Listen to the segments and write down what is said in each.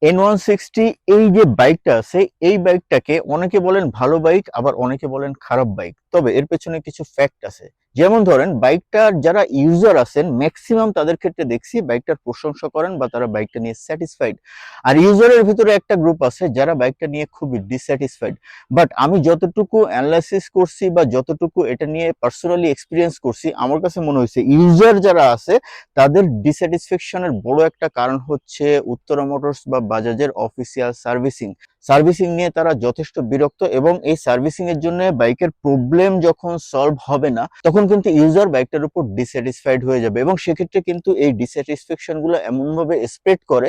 N160 এই যে বাইকটা আছে, এই বাইকটাকে অনেকে বলেন ভালো বাইক, আবার অনেকে বলেন খারাপ বাইক। তবে এর পেছনে কিছু ফ্যাক্ট আছে। যেমন ধরেন, বাইকটার যারা ইউজার আছেন ম্যাক্সিমাম তাদের ক্ষেত্রে দেখছি বাইকটার প্রশংসা করেন বা তারা বাইকটা নিয়ে স্যাটিসফাইড। আর ইউজারের ভিতরে একটা গ্রুপ আছে যারা বাইকটা নিয়ে খুবই ডিস্যাটিসফাইড। বাট আমি যতটুকু অ্যানালাইসিস করছি বা যতটুকু এটা নিয়ে পার্সোনালি এক্সপিরিয়েন্স করছি, আমার কাছে মনে হয়েছে ইউজার যারা আছে তাদের ডিস্যাটিসফ্যাকশনের বড় একটা কারণ হচ্ছে উত্তরা মোটরস বা বাজাজের অফিসিয়াল সার্ভিসিং। সার্ভিসিং নিয়ে তারা যথেষ্ট বিরক্ত, এবং এই সার্ভিসিং এর জন্য বাইকের প্রবলেম যখন সলভ হবে না তখন কিন্তু ইউজার বাইকটার উপর ডিস্যাটিসফাইড হয়ে যাবে, এবং সেক্ষেত্রে কিন্তু এই ডিস্যাটিসফ্যাকশন গুলো এমন ভাবে স্প্রেড করে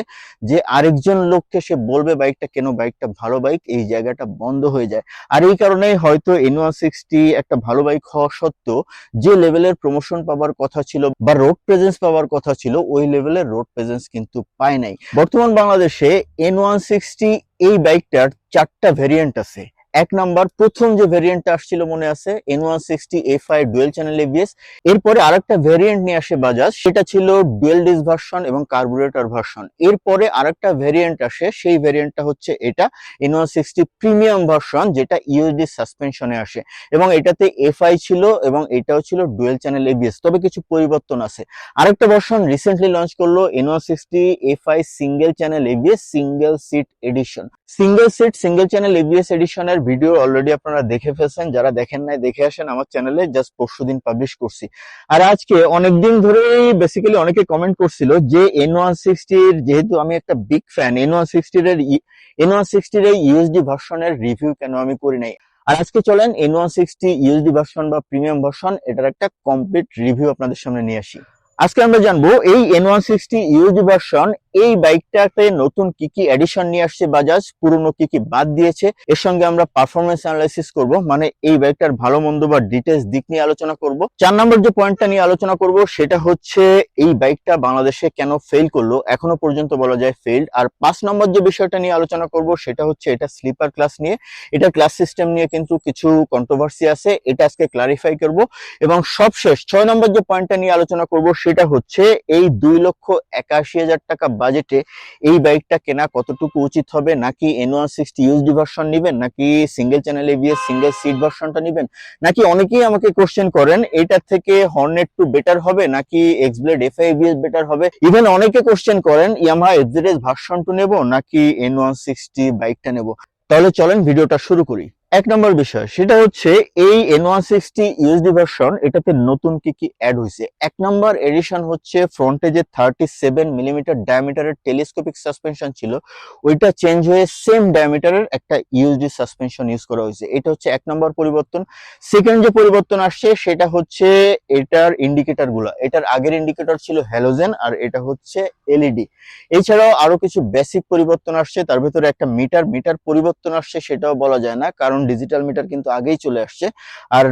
যে আরেকজন লোককে সে বলবে বাইকটা কেন, বাইকটা ভালো বাইক, এই জায়গাটা বন্ধ হয়ে যায়। আর এই কারণেই হয়তো N160 একটা ভালো বাইক হওয়া সত্ত্বেও যে লেভেলের প্রমোশন পাওয়ার কথা ছিল বা রোড প্রেজেন্স পাওয়ার কথা ছিল, ওই লেভেলের রোড প্রেজেন্স কিন্তু পায় নাই। বর্তমান বাংলাদেশে N160 এই বাইকটার 4টা ভেরিয়েন্ট আছে। এক নাম্বার, প্রথম যে ভেরিয়েন্টটা আসছিল মনে আছে, N160 FI dual channel ABS. এরপরে আরেকটা ভেরিয়েন্ট নিয়ে আসে বাজাজ, সেটা ছিল ডুয়েল ডিস ভার্সন এবং কার্বুরেটর ভার্সন। এরপরে আরেকটা ভেরিয়েন্ট আসে, সেই ভেরিয়েন্টটা হচ্ছে এটা N160 প্রিমিয়াম ভার্সন, যেটা ইউএসডি সাসপেনশনে আসে, এবং এটাতে এফআই ছিল এবং এটাও ছিল ডুয়েল চ্যানেল এবিএস। তবে কিছু পরিবর্তন আছে। আরেকটা ভার্সন রিসেন্টলি লঞ্চ করলো N160 FI single channel ABS single seat edition. Single seat single channel ABS এডিশনের ভিডিও অলরেডি আপনারা দেখে ফেলছেন, যারা দেখেন নাই দেখে আসেন আমার চ্যানেলে, জাস্ট পরশুদিন পাবলিশ করছি। আর আজকে অনেকদিন ধরেই বেসিক্যালি অনেকে কমেন্ট করছিল যে N160 যেহেতু আমি একটা বিগ ফ্যান, N160 এর ইউএসডি ভার্সনের রিভিউ কেন আমি করি নাই। আর আজকে চলেন N160 ইউএসডি ভার্সন বা প্রিমিয়াম ভার্সন এটার একটা কমপ্লিট রিভিউ আপনাদের সামনে নিয়ে আসি। আজকে আমরা জানবো এই N160 ইউএসডি ভার্সন, এই বাইকটাতে নতুন কি কি এডিশন নিয়ে আসছে বাজাজ, পুরনো কি কি বাদ দিয়েছে, এর সঙ্গে আমরা পারফরমেন্স অ্যানালাইসিস করব, মানে এই বাইকটার ভালো মন্দ বা ডিটেইলস দিক নিয়ে আলোচনা করব। 4 নম্বর যে পয়েন্টটা নিয়ে আলোচনা করব সেটা হচ্ছে এই বাইকটা বাংলাদেশে কেন ফেল করলো, এখনো পর্যন্ত বলা যায় ফেইল্ড। আর 5 নম্বর যে বিষয়টা নিয়ে আলোচনা করব সেটা হচ্ছে এটা স্লিপার ক্লাস নিয়ে, এটা ক্লাস সিস্টেম নিয়ে কিন্তু কিছু কন্ট্রোভার্সি আছে, এটা আজকে ক্লারিফাই করব। এবং সবশেষ 6 নম্বর যে পয়েন্টটা নিয়ে আলোচনা করব সেটা হচ্ছে এই 2,81,000 টাকা বাজেটে এই বাইকটা কেনা কতটুকু উচিত হবে, নাকি N160 ইউএসডি ভার্সন নেবেন, নাকি single channel ABS single seat ভার্সনটা নেবেন, নাকি অনেকেই আমাকে কোশ্চেন করেন এটার থেকে হর্নেট 2 বেটার হবে নাকি এক্সব্লেড এফআই এবিএস বেটার হবে, ইভেন অনেকে কোশ্চেন করেন ইয়ামাহা এফজেডএস ভার্সন 2 নেব নাকি N160 বাইকটা নেব। তাহলে চলেন ভিডিওটা শুরু করি। 1 নম্বর বিষয় সেটা হচ্ছে এই N160 ইউএসডি ভার্সন, এটাতে নতুন কি কি অ্যাড হয়েছে। 1 নম্বর এডিশন হচ্ছে ফ্রন্টে যে 37 মিলিমিটার ডায়ামিটারের টেলিস্কোপিক সাসপেনশন ছিল, ওইটা চেঞ্জ হয়ে সেম ডায়ামিটারের একটা ইউএসডি সাসপেনশন ইউজ করা হয়েছে। এটা হচ্ছে 1 নম্বর পরিবর্তন। সেকেন্ড যে পরিবর্তন আসছে সেটা হচ্ছে এটার ইন্ডিকেটর গুলা, এটার আগের ইন্ডিকেটর ছিল হ্যালোজেন আর এটা হচ্ছে এলইডি। এছাড়াও আরো কিছু বেসিক পরিবর্তন আসছে, তার ভিতরে একটা মিটার পরিবর্তন আসছে, সেটাও বলা যায় না কারণ ডিজিটাল মিটার কিন্তু আগেই চলে আসছে। আর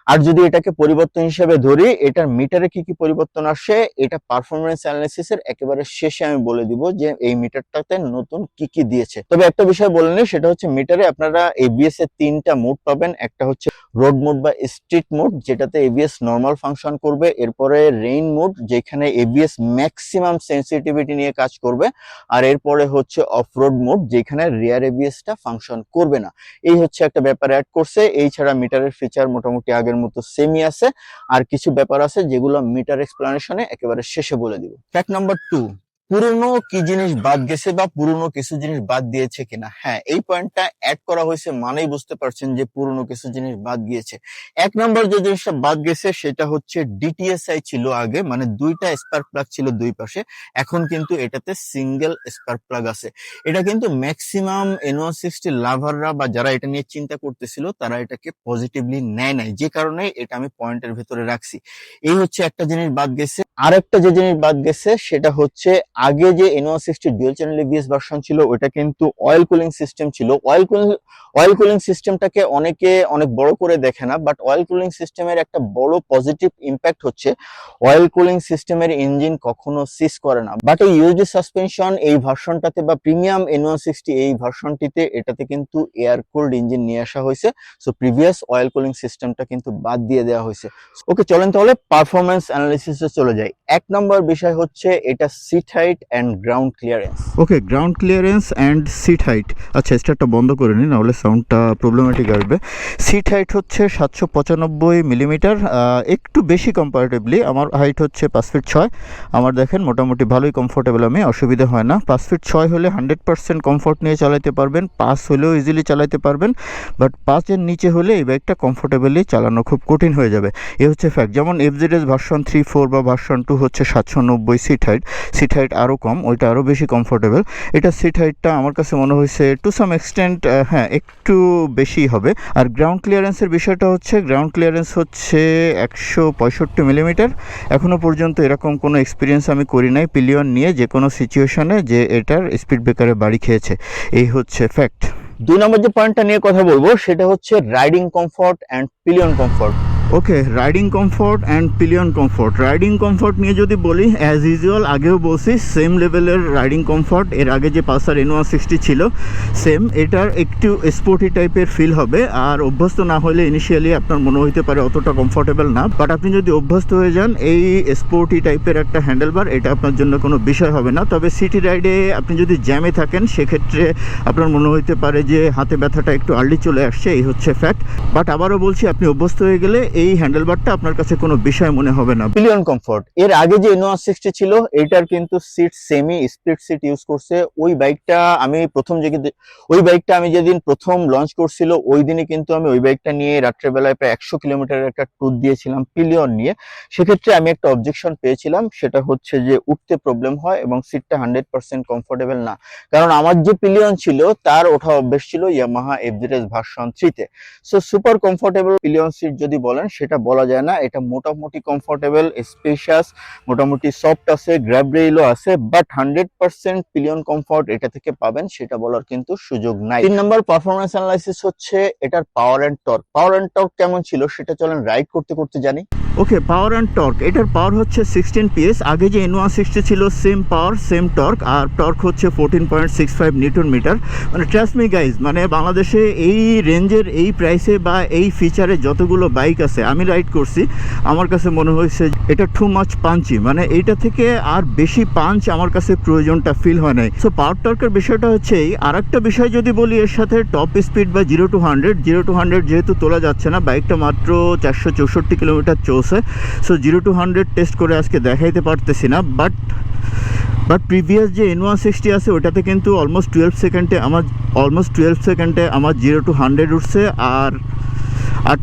আর যদি এটাকে পরিবর্তন হিসেবে ধরি, এটার মিটারে কি কি পরিবর্তন আসছে এটা পারফরমেন্স অ্যানালিসিসের একেবারে শেষে আমি বলে দিব যে এই মিটারটাতে নতুন কি কি দিয়েছে। তবে একটা বিষয় বলে নিই, সেটা হচ্ছে মিটারে আপনারা এবিএস এর 3টা মোড পাবেন। একটা হচ্ছে রোড মোড বা স্ট্রিট মোড, যেটাতে এবিএস নর্মাল ফাংশন করবে। এরপরে রেইন মোড, যেখানে এবিএস ম্যাক্সিমাম সেন্সিটিভিটি নিয়ে কাজ করবে। আর এরপরে হচ্ছে অফ রোড মোড, যেখানে রিয়ার এবিএসটা ফাংশন করবে না। এই হচ্ছে একটা ব্যাপার অ্যাড করছে। এই ছাড়া মিটারের ফিচার মোটামুটি আগের মতো সেমই আছে। আর কিছু ব্যাপার আছে যেগুলো মিটার এক্সপ্লানেশনে একেবারে শেষে বলে দিব। ফ্যাক্ট নাম্বার 2, পুরনো কি জিনিস বাদ গেছে বা পুরনো কিছু জিনিস বাদ দিয়েছে কিনা। হ্যাঁ, এই পয়েন্টটা অ্যাড করা হয়েছে মানেই বুঝতে পারছেন যে পুরনো কিছু জিনিস বাদ গিয়েছে। 1 নম্বর যে জিনিসটা বাদ গেছে সেটা হচ্ছে ডিটিএসআই ছিল আগে, মানে 2টা স্পার্ক প্লাগ ছিল দুই পাশে, এখন কিন্তু এটাতে সিঙ্গেল স্পার্ক প্লাগ আছে। এটা কিন্তু ম্যাক্সিমাম N160 লাভাররা বা যারা এটা নিয়ে চিন্তা করতেছিল তারা এটাকে পজিটিভলি নেয় নাই, যে কারণে এটা আমি পয়েন্টের ভিতরে রাখছি। এই হচ্ছে একটা জিনিস বাদ গেছে। আর একটা যে জিনিস বাদ গেছে সেটা হচ্ছে আগে যে N160 dual channel ABS version ছিল ওটা কিন্তু অয়েল কুলিং সিস্টেম ছিল। অয়েল কুলিং সিস্টেমটাকে অনেকে অনেক বড় করে দেখে না, বাট অয়েল কুলিং সিস্টেমের একটা বড় পজিটিভ ইম্প্যাক্ট হচ্ছে অয়েল কুলিং সিস্টেমের ইঞ্জিন কখনো সিস করে না। বাট এই ইউএসডি সাসপেনশন এই ভার্সনটাতে বা প্রিমিয়াম N160 এই ভার্সনটিতে এটাতে কিন্তু এয়ার কুলড ইঞ্জিন নিয়ে আসা হয়েছে। সো প্রিভিয়াস অয়েল কুলিং সিস্টেমটা কিন্তু বাদ দিয়ে দেওয়া হয়েছে। ওকে, চলেন তাহলে পারফরমেন্স অ্যানালিসিসে চলে যাই। 1 নম্বর বিষয় হচ্ছে এটা seat height height and ground clearance. Okay, ground clearance and seat height. আচ্ছা, স্টারটা বন্ধ করে নিন, নাহলে সাউন্ডটা প্রবলেমেটিক আসবে। সিট হাইট হচ্ছে 795 মিলিমিটার, একটু বেশি কম্পারেটিভলি। আমার হাইট হচ্ছে 5 ফিট 6। আমার দেখেন মোটামুটি ভালোই কমফোর্টেবল, আমি অসুবিধা হয় না। 5 ফিট 6 হলে 100% কমফোর্ট নিয়ে চালাতে পারবেন, 5 হলেও ইজিলি চালাতে পারবেন। বাট 5-এর নিচে হলে এই বাইকটা কমফোর্টেবলি চালানো খুব কঠিন হয়ে যাবে, এ হচ্ছে ফ্যাক্ট। যেমন এফজেডএস ভার্সন 3, 4 বা ভার্সন 2 হচ্ছে 790 সিট হাইট আরও কম, ওইটা আরও বেশি কমফোর্টেবল। এটা সিট হাইটটা আমার কাছে মনে হয়েছে টু সাম এক্সটেন্ট হ্যাঁ একটু বেশি হবে। আর গ্রাউন্ড ক্লিয়ারেন্সের বিষয়টা হচ্ছে, গ্রাউন্ড ক্লিয়ারেন্স হচ্ছে 165 মিলিমিটার। এখনও পর্যন্ত এরকম কোনো এক্সপিরিয়েন্স আমি করি নাই পিলিয়ন নিয়ে যে কোনো সিচুয়েশনে যে এটার স্পিড ব্রেকারে বাড়ি খেয়েছে, এই হচ্ছে ফ্যাক্ট। 2 নম্বর যে পয়েন্টটা নিয়ে কথা বলবো সেটা হচ্ছে riding comfort and pillion comfort. Okay, riding comfort and pillion comfort. Riding comfort নিয়ে যদি বলি, অ্যাজ ইউজুয়াল আগেও বলছি, সেম লেভেলের রাইডিং কমফোর্ট এর আগে যে পালসার N160 ছিল, সেম। এটার একটু স্পোর্টি টাইপের ফিল হবে, আর অভ্যস্ত না হলে ইনিশিয়ালি আপনার মনে হইতে পারে অতটা কমফোর্টেবল না, বাট আপনি যদি অভ্যস্ত হয়ে যান এই স্পোর্টি টাইপের একটা হ্যান্ডেলবার, এটা আপনার জন্য কোনো বিষয় হবে না। তবে সিটি রাইডে আপনি যদি জ্যামে থাকেন সেক্ষেত্রে আপনার মনে হইতে পারে যে হাতে ব্যথাটা একটু আর্লি চলে আসছে, এই হচ্ছে ফ্যাক্ট। বাট আবারও বলছি, আপনি অভ্যস্ত হয়ে গেলে এই হ্যান্ডেলবারটা আপনার কাছে কোনো বিষয় মনে হবে না। পিলিয়ন কমফোর্ট, এর আগে যে N160 ছিল এটার কিন্তু seat semi split seat use করছে। ওই বাইকটা আমি যেদিন প্রথম লঞ্চ করছিল ওই দিনই কিন্তু আমি ওই বাইকটা নিয়ে রাত্রেবেলায় প্রায় 100 কিলোমিটারের একটা ট্যুর দিয়েছিলাম পিলিয়ন নিয়ে। সেক্ষেত্রে আমি একটা অবজেকশন পেয়েছিলাম, সেটা হচ্ছে যে উঠতে প্রবলেম হয় এবং সিটটা 100% কমফোর্টেবল না। কারণ আমার যে পিলিয়ন ছিল তার ওঠা অভ্যেস ছিল ইয়ামাহা এফজেডএস ভার্সন 3 তে। So super comfortable pillion seat যদি বলেন সেটা বলা যায় না। এটা মোটামুটি কমফোর্টেবল, স্পেশাস, মোটামুটি সফট আছে, গ্র্যাব রেইলও আছে, বাট 100% পিলিয়ন কমফোর্ট এটা থেকে পাবেন সেটা বলার কিন্তু সুযোগ নাই। 3 নম্বর পারফরম্যান্স অ্যানালাইসিস হচ্ছে এটার power and torque. Power and torque কেমন ছিল সেটা চলেন রাইড করতে করতে জানি। ওকে, পাওয়ার অ্যান্ড টর্ক। এটার পাওয়ার হচ্ছে 16 PS। আগে যে N160 ছিল সেম পাওয়ার সেম টর্ক, আর টর্ক হচ্ছে 14.65 নিউটন মিটার। মানে ট্রাস্ট মি গাইজ, মানে বাংলাদেশে এই রেঞ্জের এই প্রাইসে বা এই ফিচারে যতগুলো বাইক আছে আমি রাইড করছি, আমার কাছে মনে হয়েছে এটা টু মাচ পাঞ্চি। মানে এইটা থেকে আর বেশি পাঞ্চ আমার কাছে প্রয়োজনটা ফিল হয় নাই। সো পাওয়ার টর্কের বিষয়টা হচ্ছে এই। আর একটা বিষয় যদি বলি, এর সাথে টপ স্পিড বা 0 to 100 যেহেতু তোলা যাচ্ছে না, বাইকটা মাত্র 464 কিলোমিটার চলছে। সো 0 to 100 টেস্ট করে আজকে দেখাইতে পারতেছি না, বাট প্রিভিয়াস যে N160 আছে ওটাতে কিন্তু অলমোস্ট 12 সেকেন্ডে আমার 0 to 100 উঠছে। আর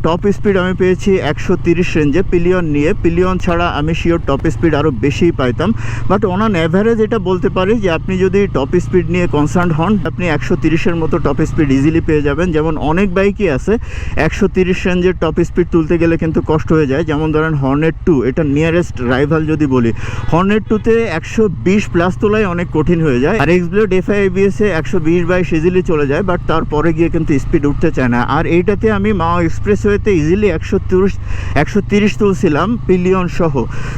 টপ স্পিড আমি পেয়েছি 130 রেঞ্জে পিলিয়ন নিয়ে। পিলিয়ন ছাড়া আমি শিওর টপ স্পিড আরও বেশিই পাইতাম, বাট অন অ্যান অ্যাভারেজ এটা বলতে পারি যে আপনি যদি টপ স্পিড নিয়ে কনসার্ন হন, আপনি 130-এর মতো টপ স্পিড ইজিলি পেয়ে যাবেন। যেমন অনেক বাইকই আছে 130 রেঞ্জের টপ স্পিড তুলতে গেলে কিন্তু কষ্ট হয়ে যায়। যেমন ধরেন হর্নেট 2, এটা নিয়ারেস্ট রাইভাল যদি বলি, হর্নেট 2-তে 120 প্লাস তোলাই অনেক কঠিন হয়ে যায়। আর এক্সব্লেড FI ABS এ 120/22 ইজিলি চলে যায়, বাট তারপরে গিয়ে কিন্তু স্পিড উঠতে চায় না। আর এইটাতে আমি মাও এক্সপ্রেসওয়েতে ইজিলি 130 তুলছিলাম পিলিয়ন সহ।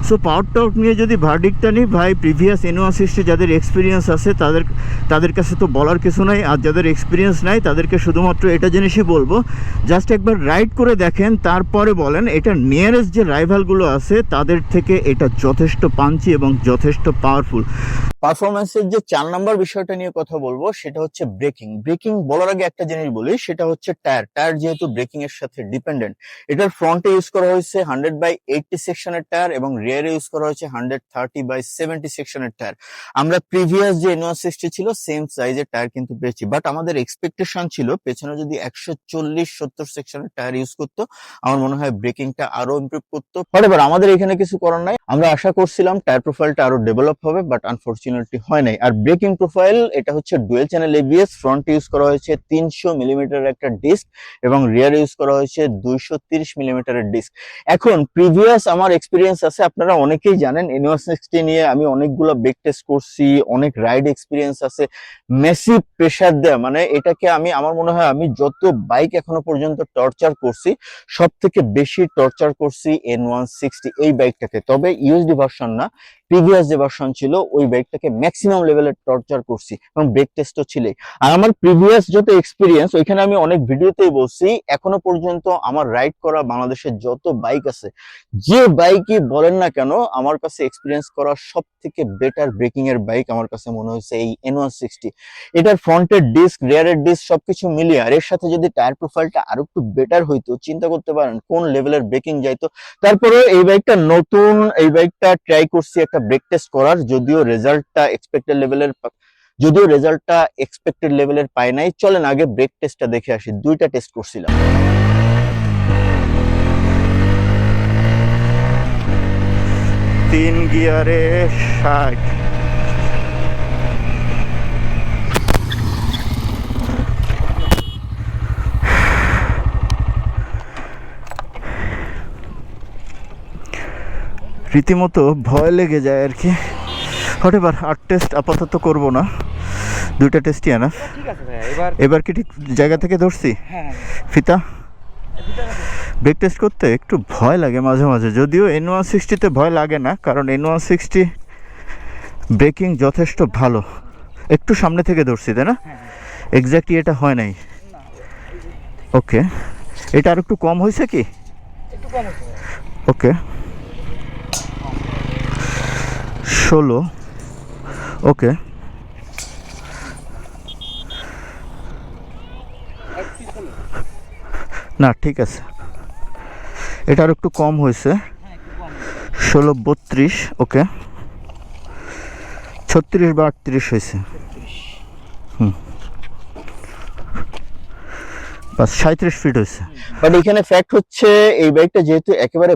সো পাওয়ার টর্ক নিয়ে যদি ভার্ডিক্টটা নিই, ভাই প্রিভিয়াস N160 যাদের এক্সপিরিয়েন্স আছে তাদের কাছে তো বলার কিছু নাই, আর যাদের এক্সপিরিয়েন্স নাই তাদেরকে শুধুমাত্র এটা জিনিসই বলবো, জাস্ট একবার রাইড করে দেখেন, তারপরে বলেন। এটা নিয়ারেস্ট যে রাইভালগুলো আছে তাদের থেকে এটা যথেষ্ট পাঞ্চি এবং যথেষ্ট পাওয়ারফুল। পারফরম্যান্সের যে 4 নম্বর বিষয়টা নিয়ে কথা বলবো সেটা হচ্ছে ব্রেকিং বলার আগে একটা জিনিস বলি, সেটা হচ্ছে টায়ার যেহেতু ব্রেকিং এর সাথে ডিপেন্ডেন্ট। এটার ফ্রন্টে ইউজ করা হয়েছে 100/80 সেকশনের টায়ার এবং রিয়ারে ইউজ করা হয়েছে 130/70 সেকশনের টায়ার। আমরা প্রিভিয়াস যে N160 ছিল সেম সাইজের টায়ার কিন্তু পেয়েছি, বাট আমাদের এক্সপেকটেশন ছিল পেছনে যদি 140-70 সেকশনের টায়ার ইউজ করতো আমার মনে হয় ব্রেকিংটা আরো ইমপ্রুভ করতো। হোয়াটএভার, আমাদের এখানে কিছু করার নাই। আমরা আশা করছিলাম টায়ার প্রোফাইলটা আরো ডেভেলপ হবে, বাট আনফরচুনেটলি হয় নাই। আর ব্রেকিং প্রোফাইল, এটা হচ্ছে dual channel ABS। Front use করা হয়েছে 300 মিলিমিটারের একটা ডিস্ক এবং রিয়ার ইউজ করা হয়েছে 230 মিলিমিটারের ডিস্ক। এখন প্রিভিয়াস আমার এক্সপিরিয়েন্স আছে, আপনারা অনেকেই জানেন N160 নিয়ে আমি অনেকগুলো ব্রেক টেস্ট করছি, অনেক রাইড এক্সপিরিয়েন্স আছে। মেসিভ প্রেসার দেয়া, মানে এটাকে আমার মনে হয় আমি যত বাইক এখনো পর্যন্ত টর্চার করছি সব থেকে বেশি টর্চার করছি N160 এই বাইকটাকে। তবে ইউএসডি ভার্সন না, প্রিভিয়াস যে ভার্সন ছিল ওই বাইকটাকে ম্যাক্সিমাম লেভেলে টর্চার করছি এবং ব্রেক টেস্টও ছিলই। আর আমার প্রিভিয়াস যত এক্সপিরিয়েন্স ওইখানে আমি অনেক ভিডিওতেই বলছি, এখনো পর্যন্ত আমার রাইড করা বাংলাদেশের যত বাইক আছে, যে বাইকই বলেন না কেন, আমার কাছে এক্সপিরিয়েন্স করা সব থেকে বেটার ব্রেকিং এর বাইক আমার কাছে মনে হয়েছে এই N160। এটার ফ্রন্টের ডিস্ক, রিয়ারের ডিস্ক সবকিছু মিলিয়ে আর এর সাথে যদি টায়ার প্রোফাইলটা আরো একটু বেটার হইতো, চিন্তা করতে পারেন কোন লেভেলের ব্রেকিং যাইতো। তারপরে এই বাইকটা নতুন, এই বাইকটা ট্রাই করছি একটা ব্রেক টেস্ট করার, যদিও রেজাল্টটা এক্সপেক্টেড লেভেলের পাই নাই। চলেন আগে ব্রেক টেস্টটা দেখে আসি। দুইটা টেস্ট করছিলাম। তিন গিয়ারে 60। রীতিমতো ভয় লেগে যায় আর কি। হটেবার 8 টেস্ট আপাতত করব না, দুইটা টেস্টই আনা। ঠিক আছে ভাইয়া, এবার কি ঠিক জায়গা থেকে ধরছি? হ্যাঁ ফিতা ব্রেক টেস্ট করতে একটু ভয় লাগে মাঝে মাঝে, যদিও N160-তে ভয় লাগে না, কারণ N160 ব্রেকিং যথেষ্ট ভালো। একটু সামনে থেকে ধরছি তাই না? এক্স্যাক্টলি এটা হয় নাই। ওকে, এটা আর একটু কম হয়েছে কি? একটু কম হচ্ছে। ওকে, 16। ওকে, না ঠিক আছে, এটা আর একটু কম হয়েছে। 16, 32। ওকে, 36 বা 38 হয়েছে। বাস 37 ফিট হয়েছে। বাট এখানে ফ্যাক্ট হচ্ছে এই বাইকটা যেহেতু একেবারে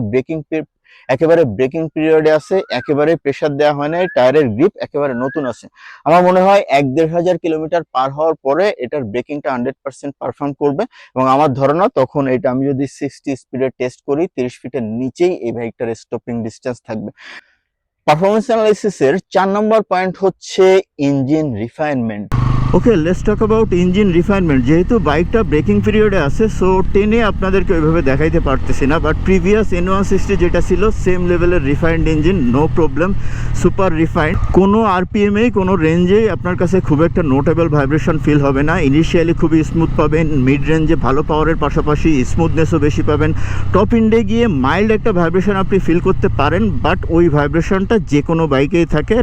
ব্রেকিং পিরিয়ডে আছে, একেবারে প্রেসার দেওয়া হয় নাই, টায়ারের গ্রিপ একেবারে নতুন আছে। আমার মনে হয় 1-1.5 কিলোমিটার পার হওয়ার পরে এটার ব্রেকিংটা 100% পারফর্ম করবে। এবং আমার ধারণা তখন এটা আমি যদি 60 স্পিডে টেস্ট করি, 30 ফিটের নিচেই এই বাইকটার স্টপিং ডিস্টেন্স থাকবে। পারফরমেন্স অ্যানালাইসিসের 4 নম্বর পয়েন্ট হচ্ছে engine refinement. Okay, let's talk about engine refinement. যেহেতু বাইকটা ব্রেকিং পিরিয়ডে আছে, সো টেনে আপনাদেরকে ওইভাবে দেখাইতে পারতেছি না, বাট প্রিভিয়াস N160 যেটা ছিল সেম লেভেলের refined engine, no problem, super refined. কোনো আরপিএমেই কোনো রেঞ্জেই আপনার কাছে খুব একটা নোটেবল ভাইব্রেশন ফিল হবে না। ইনিশিয়ালি খুবই স্মুথ পাবেন, মিড রেঞ্জে ভালো পাওয়ারের পাশাপাশি স্মুথনেসও বেশি পাবেন, টপ ইন্ডে গিয়ে মাইল্ড একটা ভাইব্রেশন আপনি ফিল করতে পারেন, বাট ওই ভাইব্রেশনটা যে কোনো বাইকেই থাকে,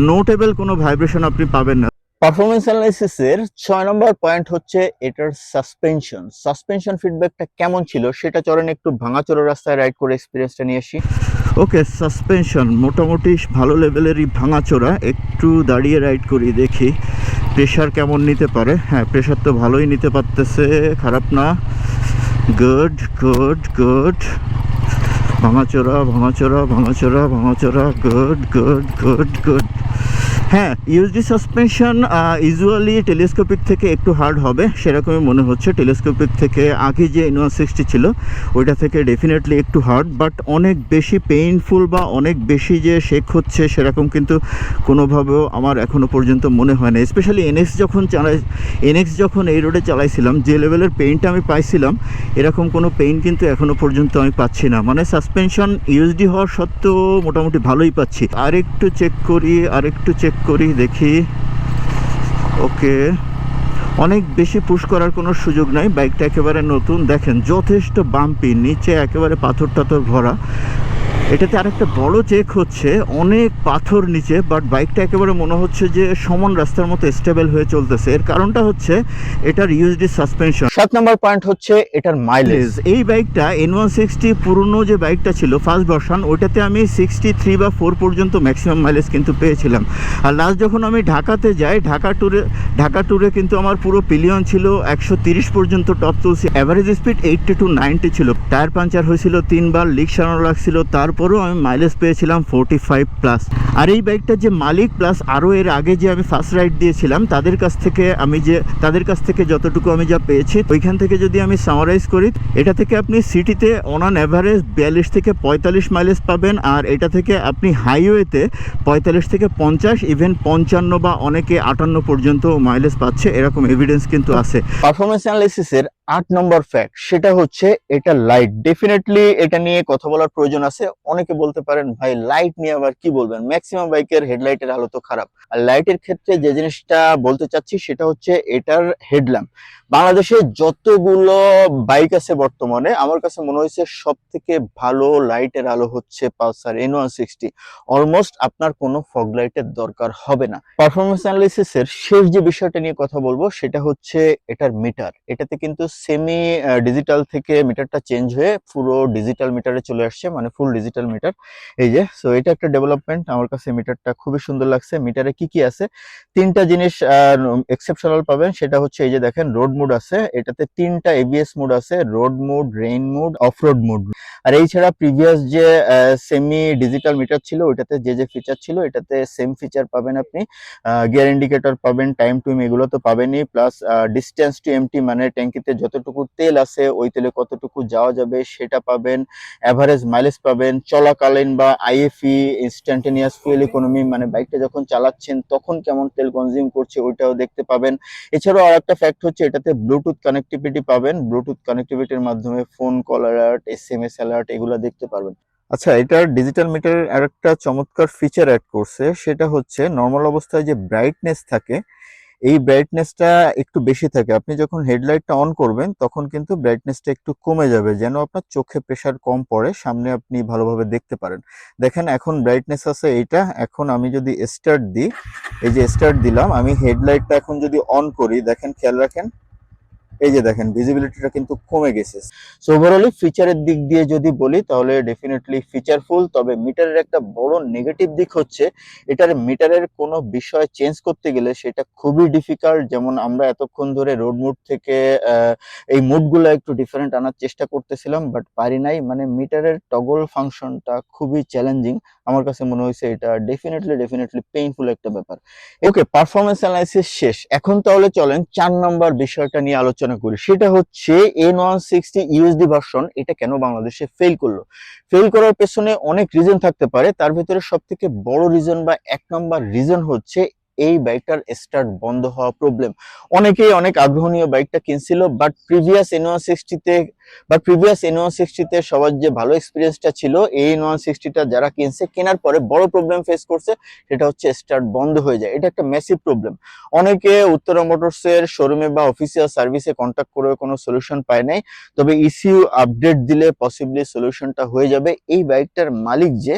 নোটেবল কোনো ভাইব্রেশন আপনি পাবেন না। পারফরমেন্স অ্যানালাইসিসের 6 নম্বর পয়েন্ট হচ্ছে এটার সাসপেনশন ফিডব্যাকটা কেমন ছিল সেটা চলেন একটু ভাঙাচোরা রাস্তায় রাইড করে এক্সপিরিয়েন্সটা নিয়ে আসি। ওকে, সাসপেনশন মোটামুটি ভালো লেভেলেরই ভাঙাচোরা। একটু দাঁড়িয়ে রাইড করি, দেখি প্রেশার কেমন নিতে পারে। হ্যাঁ, প্রেশার তো ভালোই নিতে পারতেছে, খারাপ না। গুড গুড গুড, ভাঙাচোরা ভাঙাচোরা ভাঙাচোরা ভাঙাচোরা, গুড গুড গুড গুড। হ্যাঁ, ইউএসডি সাসপেনশন ইউজুয়ালি টেলিস্কোপিক থেকে একটু হার্ড হবে, সেরকমই মনে হচ্ছে। টেলিস্কোপিক থেকে আগে যে N160 ছিল ওইটা থেকে ডেফিনেটলি একটু হার্ড, বাট অনেক বেশি পেইনফুল বা অনেক বেশি যে শেক হচ্ছে সেরকম কিন্তু কোনোভাবেও আমার এখনও পর্যন্ত মনে হয় না। স্পেশালি এনএক্স যখন এই রোডে চালাইছিলাম, যে লেভেলের পেইনটা আমি পাইছিলাম, এরকম কোনো পেইন কিন্তু এখনও পর্যন্ত আমি পাচ্ছি না। মানে সাসপেনশন ইউএসডি হওয়ার সত্ত্বেও মোটামুটি ভালোই পাচ্ছি। আরেকটু চেক করি, দেখি। ওকে, অনেক বেশি পুশ করার কোনো সুযোগ নাই, বাইকটা একেবারে নতুন। দেখেন যথেষ্ট বাম্পি, নিচে একেবারে পাথর টাথর ভরা। এটাতে আরেকটা বড় চেক হচ্ছে অনেক পাথর নিচে, বাট বাইকটা একেবারে মনে হচ্ছে যে সমান রাস্তার মতো স্টেবল হয়ে চলতেছে। এর কারণটা হচ্ছে এটার ইউএসডি সাসপেনশন। 7 নম্বর পয়েন্ট হচ্ছে এটার মাইলেজ। এই বাইকটা N160 পুরনো যে বাইকটা ছিল ফার্স্ট ভার্সন, ওইটাতে আমি 63 বা 4 পর্যন্ত ম্যাক্সিমাম মাইলেজ কিন্তু পেয়েছিলাম। আর লাস্ট যখন আমি ঢাকাতে যাই, ঢাকা ট্যুরে কিন্তু আমার পুরো পিলিয়ন ছিল 130 পর্যন্ত টপ তুলছি। অ্যাভারেজ স্পিড 80 to 90 ছিল। টায়ার পাঞ্চার হয়েছিল 3 বার, লিক সারানো লাগছিল, তারপরেও আমি মাইলেজ পেয়েছিলাম 45+। আর এই বাইকটার যে মালিক প্লাস আরও এর আগে যে আমি ফার্স্ট রাইড দিয়েছিলাম তাদের কাছ থেকে যতটুকু আমি যা পেয়েছি, ওইখান থেকে যদি আমি সামারাইজ করি, এটা থেকে আপনি সিটিতে অন অ্যাভারেজ 42 থেকে 45 মাইলেজ পাবেন, আর এটা থেকে আপনি হাইওয়েতে 45 থেকে 50, ইভেন 55 বা অনেকে 58 পর্যন্ত মাইলেজ পাচ্ছে, এরকম এভিডেন্স কিন্তু আছে। পারফরমেন্স অ্যানালাইসিসের 8 নম্বর ফ্যাক্ট সেটা হচ্ছে এটা লাইট। ডেফিনেটলি এটা নিয়ে কথা বলার প্রয়োজন আছে। অনেকে বলতে পারেন ভাই লাইট নিয়ে আবার কি বলবেন, ম্যাক্সিমাম বাইকের হেডলাইটের হালত খারাপ। আর লাইটের ক্ষেত্রে যে জিনিসটা বলতে চাচ্ছি সেটা হচ্ছে এটার হেডল্যাম্প। বাংলাদেশে যতগুলো বাইক আছে বর্তমানে আমার কাছে মনে হয়েছে সব থেকে ভালো লাইটের আলো হচ্ছে পালসার N160। অলমোস্ট আপনার কোনো ফগ লাইটের দরকার হবে না। পারফরমেন্স অ্যানালিসিসের শেষ যে বিষয়টা নিয়ে কথা বলবো সেটা হচ্ছে এটার মিটার। এটাতে কিন্তু সেমি ডিজিটাল থেকে মিটারটা চেঞ্জ হয়ে পুরো ডিজিটাল মিটারে চলে আসছে, মানে ফুল ডিজিটাল মিটার। এই যে সো এটা একটা ডেভেলপমেন্ট, আমার কাছে মিটারটা খুবই সুন্দর লাগছে। মিটারে কি কি আছে, তিনটা জিনিস এক্সেপশনাল পাবেন। সেটা হচ্ছে এই যে দেখেন রোড মোড আছে, এটাতে তিনটা এবিএস মোড আছে, road mode, rain mode, off road mode. আর এই ছাড়া প্রিভিয়াস যে সেমি ডিজিটাল মিটার ছিল ওইটাতে যে যে ফিচার ছিল এটাতে সেম ফিচার পাবেন আপনি। গিয়ার ইন্ডিকেটর পাবেন, টাইম টুইম এগুলো তো পাবেনই, প্লাস ডিস্টেন্স টু এমটি মানে ট্যাঙ্কিতে যতটুকু তেল আছে ওই তেলে কতটুকু যাওয়া যাবে সেটা পাবেন। অ্যাভারেজ মাইলেজ পাবেন, চলাকালীন বা আইএফই ইনস্ট্যান্টেনিয়াস ফুয়েল ইকোনমি মানে বাইকটা যখন চালাচ্ছেন তখন কেমন তেল কনজিউম করছে ওইটাও দেখতে পাবেন। এছাড়াও আর একটা ফ্যাক্ট হচ্ছে এটাতে ব্লুটুথ কানেক্টিভিটি পাবেন, ব্লুটুথ কানেক্টিভিটির মাধ্যমে phone call alert, SMS alert এগুলো দেখতে পারবেন। আচ্ছা, এটার ডিজিটাল মিটারের আরেকটা চমৎকার ফিচার অ্যাড করছে সেটা হচ্ছে নর্মাল অবস্থায় যে ব্রাইটনেস থাকে এই ব্রাইটনেসটা একটু বেশি থাকে। আপনি যখন হেডলাইটটা অন করবেন তখন কিন্তু ব্রাইটনেসটা একটু কমে যাবে, যেন আপনার চোখে প্রেসার কম পড়ে, সামনে আপনি ভালোভাবে দেখতে পারেন। দেখেন এখন ব্রাইটনেস আছে এইটা। এখন আমি যদি স্টার্ট দিই, এই যে স্টার্ট দিলাম, আমি হেডলাইটটা এখন যদি অন করি, দেখেন খেয়াল রাখেন, এই যে দেখেন ভিজিবিলিটিটা কিন্তু কমে গেছে। সো ওভারঅলি ফিচারের দিক দিয়ে যদি বলি তাহলে ডেফিনেটলি ফিচারফুল। তবে মিটারের একটা বড় নেগেটিভ দিক হচ্ছে এটার মিটারের কোনো বিষয় চেঞ্জ করতে গেলে সেটা খুবই ডিফিকাল্ট। যেমন আমরা এতক্ষণ ধরে রোড মুড থেকে এই মুডগুলো একটু ডিফারেন্ট আনার চেষ্টা করতেছিলাম বাট পারি নাই। মানে মিটারের টগল ফাংশনটা খুবই চ্যালেঞ্জিং। আমার কাছে মনে হয়েছে এটা ডেফিনেটলি পেইনফুল একটা ব্যাপার। ওকে, পারফরমেন্স অ্যানালাইসিস শেষ। এখন তাহলে চলেন 4 নম্বর বিষয়টা নিয়ে আলোচনা করি। সেটা হচ্ছে N160 ইউএসডি ভার্সন এটা কেন বাংলাদেশে ফেল করলো। ফেল করার পেছনে অনেক রিজন থাকতে পারে, তার ভিতরে সবথেকে বড় রিজন বা 1 নম্বর রিজন হচ্ছে এই বাইকটার স্টার্ট বন্ধ হওয়া প্রবলেম। অনেকেই অনেক আগ্রহ নিয়ে বাইকটা কিনছিল বাট প্রিভিয়াস N160 তে সবার যে ভালো এক্সপিরিয়েন্সটা ছিল, এই N160টা যারা কিনছে কেনার পরে বড় প্রবলেম ফেস করছে, সেটা হচ্ছে স্টার্ট বন্ধ হয়ে যায়। এটা একটা ম্যাসিভ প্রবলেম। অনেকে উত্তরা মোটরসের শোরুমে বা অফিসিয়াল সার্ভিসে কন্ট্যাক্ট করে কোনো সলিউশন পায় নাই, তবে ইসিইউ আপডেট দিলে পসিবলি সলিউশনটা হয়ে যাবে। এই বাইকটার মালিক যে,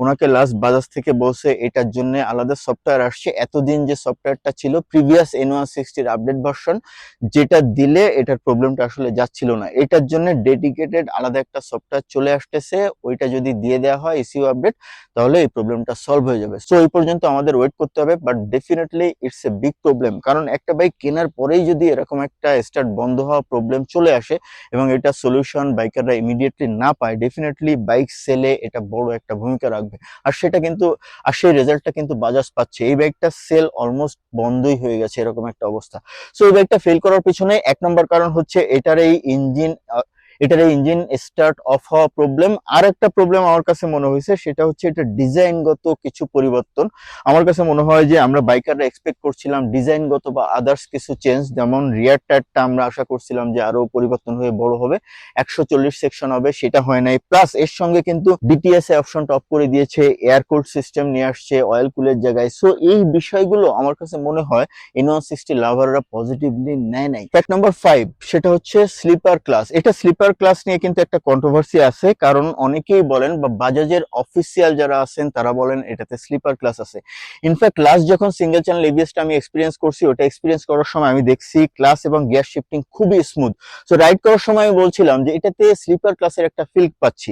ওনাকে লাস্ট বাজাজ থেকে বলছে এটার জন্য আলাদা সফটওয়্যার আসছে। এতদিন যে সফটওয়্যারটা ছিল প্রিভিয়াস N160 আপডেট ভার্সন, যেটা দিলে এটার প্রবলেমটা আসলে যাচ্ছিল না, এটার জন্য ডেডিকেটেড আলাদা একটা সফটওয়্যার চলে আসতেছে। ওইটা যদি দিয়ে দেওয়া হয় ইসিইউ আপডেট, তাহলে এই প্রবলেমটা সলভ হয়ে যাবে। সো এই পর্যন্ত আমাদের ওয়েট করতে হবে but definitely it's a big problem. কারণ একটা বাইক কেনার পরেই যদি এরকম একটা স্টার্ট বন্ধ হওয়া প্রবলেম চলে আসে এবং এটা সলিউশন বাইকাররা ইমিডিয়েটলি না পায়, ডেফিনেটলি বাইক সেলে এটা বড় একটা ভূমিকা রাখবে। আর সেটা কিন্তু, আর সেই রেজাল্টটা কিন্তু বাজাজ পাচ্ছে। এই বাইকটা সেল অলমোস্ট বন্ধই হয়ে গেছে এরকম একটা অবস্থা। সো এই বাইকটা ফেল করার পিছনে 1 নম্বর কারণ হচ্ছে এটার এই ইঞ্জিন স্টার্ট অফ হওয়া প্রবলেম। আর একটা প্রবলেম আমার কাছে মনে হয়েছে সেটা হচ্ছে এটা ডিজাইনগত কিছু পরিবর্তন। আমার কাছে মনে হয় যে আমরা বাইকাররা এক্সপেক্ট করছিলাম ডিজাইনগত বা আদার্স কিছু চেঞ্জ, যেমন রিয়ার টায়ারটা আমরা আশা করছিলাম যে আরো পরিবর্তন হয়ে বড় হবে, 140 সেকশন হবে, সেটা হয় নাই। প্লাস এর সঙ্গে কিন্তু ডিটিএস এ অপশনটা অফ করে দিয়েছে, এয়ার কুল সিস্টেম নিয়ে আসছে অয়েল কুলের জায়গায়। সো এই বিষয়গুলো আমার কাছে মনে হয় N160 লাভাররা পজিটিভলি নেয় নাই। ফ্যাক্ট নাম্বার 5 সেটা হচ্ছে স্লিপার ক্লাস। এটা স্লিপার ক্লাস নিয়ে কিন্তু একটা কন্ট্রোভার্সি আছে, কারণ অনেকেই বলেন বা বাজাজের অফিসিয়াল যারা আছেন তারা বলেন এটাতে স্লিপার ক্লাস আছে। ইনফ্যাক্ট লাস্ট যখন সিঙ্গেল চ্যানেল এবিএসটা আমি এক্সপিরিয়েন্স করছি, ওটা এক্সপিরিয়েন্স করার সময় আমি দেখছি ক্লাস এবং গিয়ার শিফটিং খুবই স্মুথ। সো রাইড করার সময় আমি বলছিলাম যে এটাতে স্লিপার ক্লাসের একটা ফিল পাচ্ছি।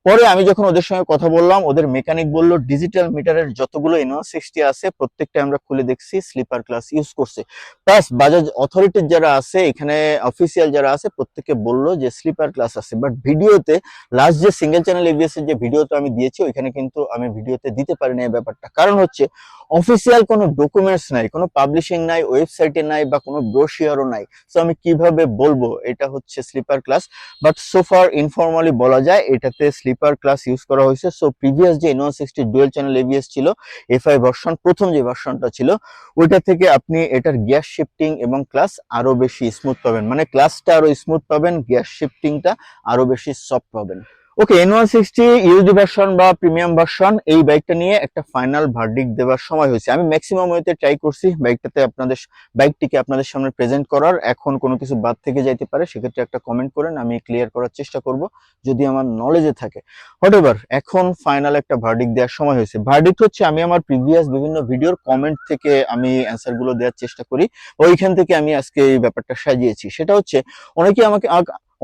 পরে আমি যখন ওদের সঙ্গে কথা বললাম, ওদের মেকানিক বলল ডিজিটাল মিটারের যতগুলো N160 আছে প্রত্যেকটা আমরা খুলে দেখছি স্লিপার ক্লাস ইউজ করছে। প্লাস বাজাজ অথরিটির যারা আছে এখানে, অফিসিয়াল যারা আছে, প্রত্যেকে বলল যে স্লিপার স্লিপার ক্লাস আছে, বাট ভিডিওতে লাস্ট যে সিঙ্গেল চ্যানেল এবিএস এর যে ভিডিওটা আমি দিয়েছি ওইখানে কিন্তু আমি ভিডিওতে দিতে পারি না এই ব্যাপারটা। কারণ হচ্ছে অফিসিয়াল কোনো ডকুমেন্টস নাই, কোনো পাবলিশিং নাই, ওয়েবসাইটে নাই, বা কোনো ব্রোশিয়ারও নাই। সো আমি কিভাবে বলবো এটা হচ্ছে স্লিপার ক্লাস, বাট সোফার ইনফরমালি বলা যায় এটাতে স্লিপার ক্লাস ইউজ করা হয়েছে। সো প্রিভিয়াস যে N160 ডুয়েল চ্যানেল এবিএস ছিল এফআই ভার্সন, প্রথম যে ভার্সনটা ছিল ওইটা থেকে আপনি এটার গিয়ার শিফটিং এবং ক্লাস আরো বেশি স্মুথ পাবেন, মানে ক্লাসটা আরো স্মুথ পাবেন, গিয়ার শিফটিংটা আরো বেশি সফট পাবেন। ওকে, N160 ইউএসডি ভার্সন বা প্রিমিয়াম ভার্সন, এই বাইকটা নিয়ে একটা ফাইনাল ভার্ডিক্ট দেওয়ার সময় হয়েছে। আমি ম্যাক্সিমাম ওয়েতে ট্রাই করছি বাইকটিকে আপনাদের সামনে প্রেজেন্ট করার। এখন কোনো কিছু বাদ থেকে যাইতে পারে, সেক্ষেত্রে একটা কমেন্ট করেন, আমি ক্লিয়ার করার চেষ্টা করব যদি আমার নলেজে থাকে। হোয়াটএভার, এখন ফাইনাল একটা ভার্ডিক্ট দেওয়ার সময় হয়েছে। ভার্ডিক্ট হচ্ছে আমি আমার প্রিভিয়াস বিভিন্ন ভিডিওর কমেন্ট থেকে আমি অ্যান্সার গুলো দেওয়ার চেষ্টা করি, ওইখান থেকে আমি আজকে এই ব্যাপারটা সাজিয়েছি। সেটা হচ্ছে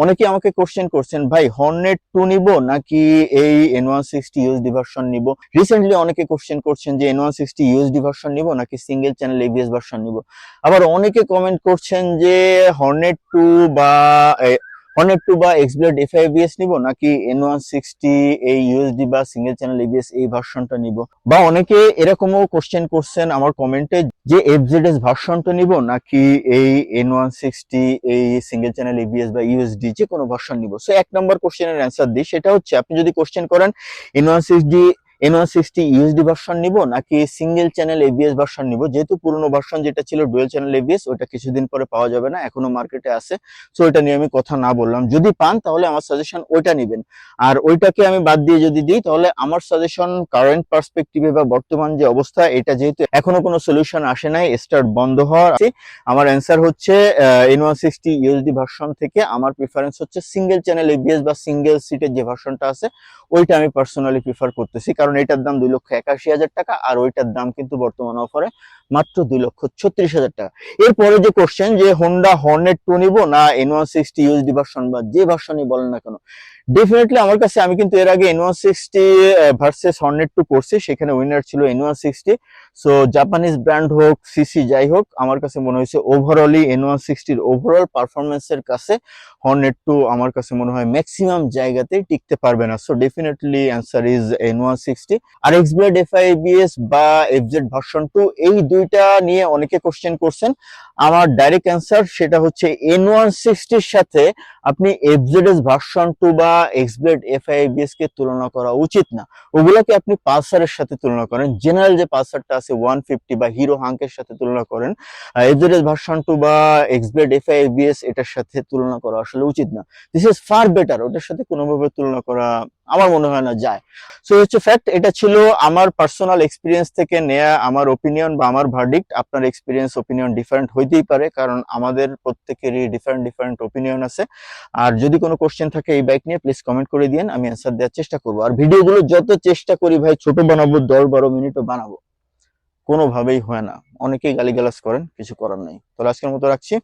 অনেকে আমাকে কোশ্চেন করছেন, ভাই হর্নেট 2 নিব নাকি এই N160 ইউএসডি ভার্সন নিব। রিসেন্টলি অনেকে কোশ্চেন করছেন যে N160 ইউএসডি ভার্সন নিব নাকি সিঙ্গেল চ্যানেল এবিএস ভার্সন নিব। আবার অনেকে কমেন্ট করছেন যে হর্নেট 2 বা এক্সব্লেড এফআইবিএস নিব নাকি N160 এই ইউএসডি বা সিঙ্গেল চ্যানেল এবিএস এই ভার্সনটা নিব। বা অনেকে এরকমও কোশ্চেন করছেন আমার কমেন্টে যে এফজেডএস ভার্সনটা নিব নাকি এই N160 এই সিঙ্গেল চ্যানেল এবিএস বা ইউএসডি যে কোনো ভার্সন নিব। সো এক নম্বর কোশ্চেনের অ্যান্সার দিই, সেটা হচ্ছে আপনি যদি কোশ্চেন করেন N160 ইউএসডি ভার্সন নিব নাকি সিঙ্গেল চ্যানেল এবিএস ভার্সন নিব, যেহেতু পুরনো ভার্সন যেটা ছিল ডুয়েল চ্যানেল এবিএস ওটা কিছুদিন পরে পাওয়া যাবে না, এখনো মার্কেটে আছে। সো ওইটা নিয়ে আমি কথা না বললাম। যদি পান তাহলে আমার সাজেশন ওইটা নেবেন, আর ওইটাকে আমি বাদ দিয়ে যদি দিই তাহলে আমার সাজেশন কারেন্ট পার্সপেক্টিভে বা বর্তমান যে অবস্থা, এটা যেহেতু এখনো কোনো সলিউশন আসে নাই, স্টার্ট বন্ধ হওয়ার আছে, আমার অ্যান্সার হচ্ছে N160 ইউএসডি ভার্সন থেকে আমার প্রিফারেন্স হচ্ছে সিঙ্গেল চ্যানেল এবিএস বা সিঙ্গেল সিটের যে ভার্সনটা আছে ওইটা আমি পার্সোনালি প্রিফার করতেছি। কারণ এটার দাম 2,81,000 টাকা, আর ওইটার দাম কিন্তু বর্তমান অফারে মাত্র 2,36,000 টাকা। এরপরে যে কোশ্চেন যে হোন্ডা হর্নেট 2 নিব না N160 ইউএসডি ভার্সন বা যে ভার্সনই বলেন না কেন, ডেফিনেটলি আমার কাছে, আমি কিন্তু এর আগে N160 ভার্সেস হর্নেট 2 করছি, সেখানে উইনার ছিল N160। সো জাপানিজ ব্র্যান্ড হোক সিসি যাই হোক, আমার কাছে মনে হয়েছে ওভারঅলি N160 ওভারঅল পারফরমেন্সের কাছে হর্নেট 2 আমার কাছে মনে হয় ম্যাক্সিমাম জায়গাতেই টিকতে পারবে না। So definitely answer is N160। আর এক্সব্লেড এফআইবিএস বা এফজেড ভার্সন 2 এই দুইটা নিয়ে অনেকে কোশ্চেন করছেন, আমার ডাইরেক্ট অ্যান্সার সেটা হচ্ছে N160 এর সাথে আপনি এফজেডএস ভার্সন 2 বা এক্সব্লেড এফআইবিএস কে তুলনা করা উচিত না। ওগুলাকে আপনি পালসারের সাথে তুলনা করেন, জেনারেল যে পালসারটা আছে 150 বা হিরো হাঙ্কের সাথে তুলনা করেন। এফজেডএস ভার্সন 2 বা এক্সব্লেড এফআইবিএস এটার সাথে তুলনা করা আসলে উচিত না। দিস ইজ ফার বেটার, ওটার সাথে কোনোভাবে তুলনা করা আমার মনে হয় না যায়। সো হচ্ছে ফ্যাক্ট, এটা ছিল আমার পার্সোনাল এক্সপিরিয়েন্স থেকে নেয়া আমার ওপিনিয়ন বা আমার ভার্ডিক্ট। আপনার এক্সপিরিয়েন্স ওপিনিয়ন ডিফারেন্ট হইতেই পারে, কারণ আমাদের প্রত্যেকেরই ডিফারেন্ট ওপিনিয়ন আছে। আর যদি কোনো কোশ্চেন থাকে এই বাইক নিয়ে প্লিজ কমেন্ট করে দিন, আমি অ্যান্সার দেওয়ার চেষ্টা করবো। আর ভিডিওগুলো যত চেষ্টা করি ভাই ছোট বানাবো, 10-12 মিনিটও বানাবো, কোনোভাবেই হয় না। অনেকেই গালিগালাজ করেন, কিছু করার নাই। তাহলে আজকের মতো রাখছি।